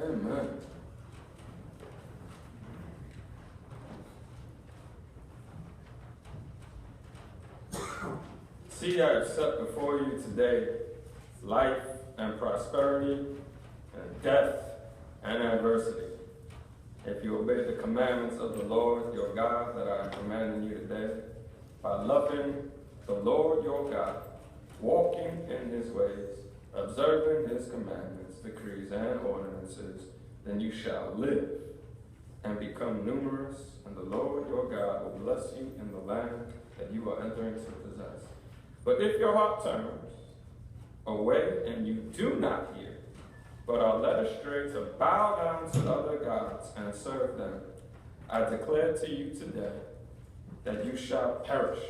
Amen. See, I have set before you today life and prosperity, and death and adversity. If you obey the commandments of the Lord your God that I am commanding you today, by loving the Lord your God, walking in his ways, observing his commandments, decrees, and ordinances, then you shall live and become numerous, and the Lord your God will bless you in the land that you are entering to possess. But if your heart turns away and you do not hear, but are led astray to bow down to other gods and serve them, I declare to you today that you shall perish.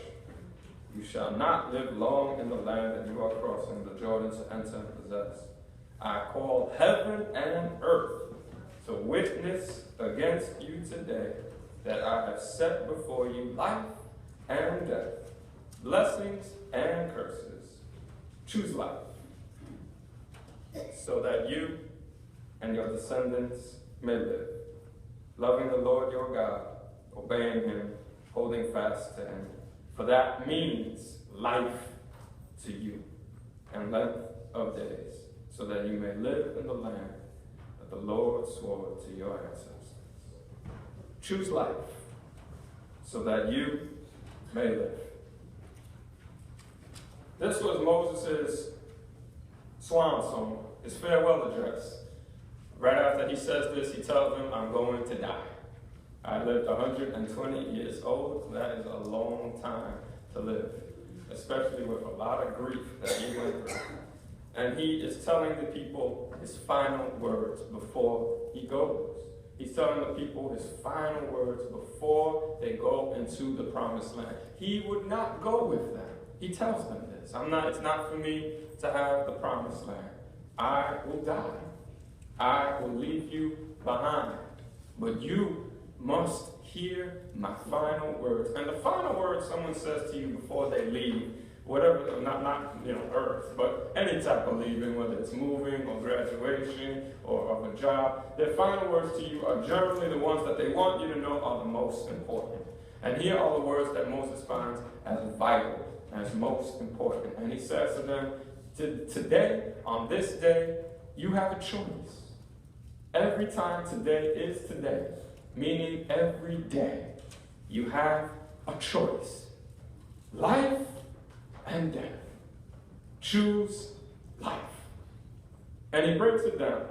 You shall not live long in the land that you are crossing the Jordan to enter and possess. I call heaven and earth to witness against you today that I have set before you life and death, blessings and curses. Choose life, so that you and your descendants may live, loving the Lord your God, obeying him, holding fast to him. For that means life to you and length of days, so that you may live in the land that the Lord swore to your ancestors. Choose life, so that you may live. This was Moses' swan song, his farewell address. Right after he says this, he tells them, I'm going to die. I lived 120 years old. That is a long time to live, especially with a lot of grief that he went through. And he is telling the people his final words before he goes. He's telling the people his final words before they go into the promised land. He would not go with them. He tells them this. It's not for me to have the promised land. I will die. I will leave you behind. But you must hear my final words. And the final words someone says to you before they leave, whatever, not earth, but any type of leaving, whether it's moving or graduation or of a job, their final words to you are generally the ones that they want you to know are the most important. And here are the words that Moses finds as vital, as most important. And he says to them, today, on this day, you have a choice. Every time today is today, meaning every day, you have a choice. Life and death. Choose life. And he breaks it down.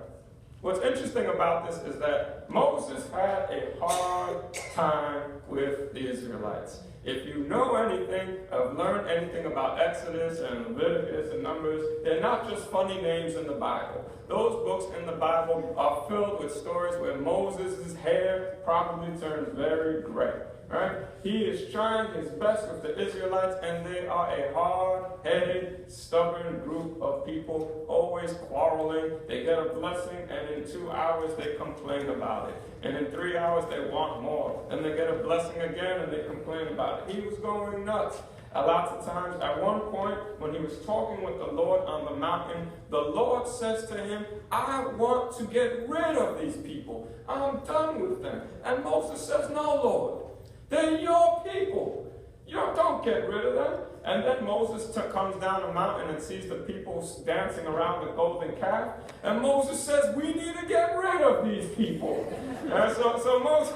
What's interesting about this is that Moses had a hard time with the Israelites. If you know anything, have learned anything about Exodus and Leviticus and Numbers, they're not just funny names in the Bible. Those books in the Bible are filled with stories where Moses' hair probably turns very gray. Right? He is trying his best with the Israelites, and they are a hard-headed, stubborn group of people, always quarreling. They get a blessing, and in 2 hours they complain about it. And in 3 hours they want more. Then they get a blessing again, and they complain about it. He was going nuts. A lot of times, at one point, when he was talking with the Lord on the mountain, the Lord says to him, I want to get rid of these people. I'm done with them. And Moses says, no, Lord. They're your people. You don't get rid of them. And then Moses comes down the mountain and sees the people dancing around the golden calf. And Moses says, we need to get rid of these people. And so Moses,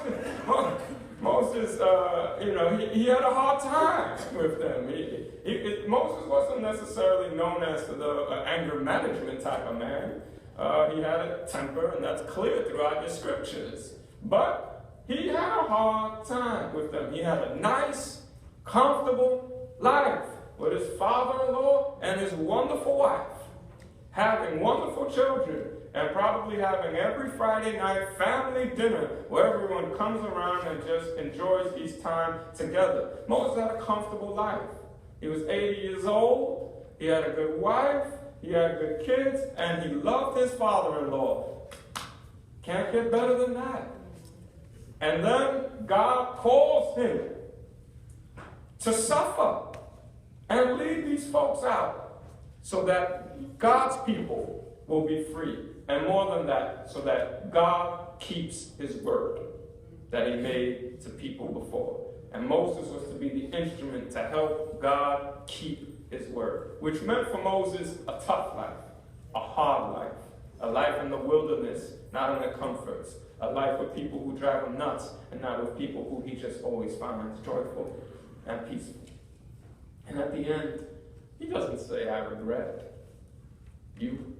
he had a hard time with them. Moses wasn't necessarily known as the anger management type of man. He had a temper, and that's clear throughout the scriptures. But he had a hard time with them. He had a nice, comfortable life with his father-in-law and his wonderful wife, having wonderful children, and probably having every Friday night family dinner where everyone comes around and just enjoys each time together. Moses had a comfortable life. He was 80 years old. He had a good wife. He had good kids, and he loved his father-in-law. Can't get better than that. And then God calls him to suffer and lead these folks out so that God's people will be free. And more than that, so that God keeps his word that he made to people before. And Moses was to be the instrument to help God keep his word, which meant for Moses a tough life, a hard life, a life in the wilderness, not in the comforts, a life with people who drive him nuts and not with people who he just always finds joyful and peaceful. And at the end, he doesn't say, I regret you.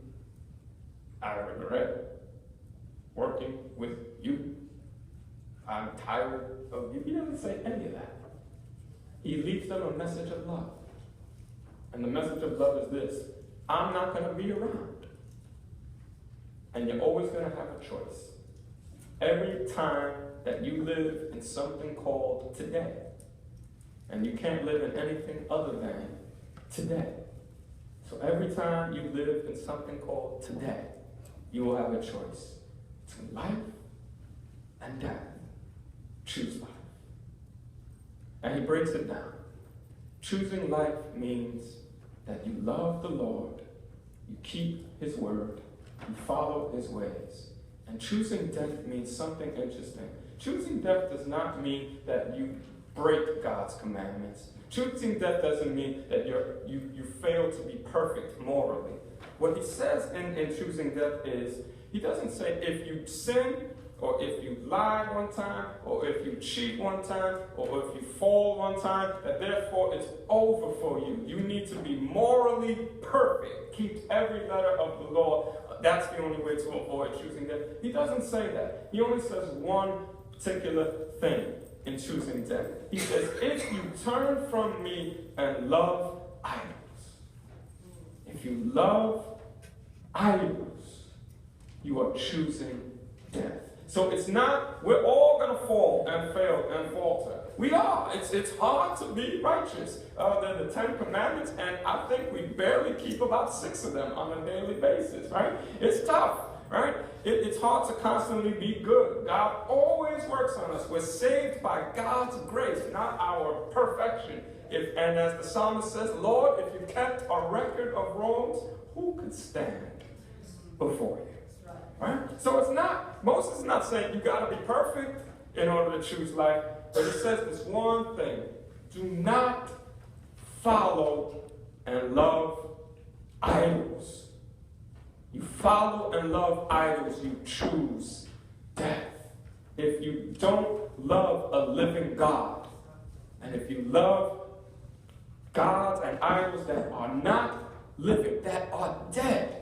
I regret working with you. I'm tired of you. He doesn't say any of that. He leaves them a message of love. And the message of love is this: I'm not going to be around. And you're always going to have a choice. Every time that you live in something called today, and you can't live in anything other than today. So every time you live in something called today, you will have a choice between life and death. Choose life. And he breaks it down. Choosing life means that you love the Lord, you keep his word, you follow his ways. And choosing death means something interesting. Choosing death does not mean that you break God's commandments. Choosing death doesn't mean that you fail to be perfect morally. What he says in choosing death is, he doesn't say if you sin, or if you lie one time, or if you cheat one time, or if you fall one time, that therefore it's over for you. You need to be morally perfect. Keep every letter of the law. That's the only way to avoid choosing death. He doesn't say that. He only says one particular thing in choosing death. He says, if you turn from me and love idols, if you love idols, you are choosing death. So it's not, we're all going to fall and fail and falter. We are. It's hard to be righteous. There are the 10 Commandments, and I think we barely keep about 6 of them on a daily basis, right? It's tough, right? It's hard to constantly be good. God always works on us. We're saved by God's grace, not our perfection. And as the psalmist says, Lord, if you kept a record of wrongs, who could stand before you? Right? So it's not, Moses is not saying you got to be perfect in order to choose life, but he says this one thing: do not follow and love idols. You follow and love idols, you choose death. If you don't love a living God, and if you love gods and idols that are not living, that are dead,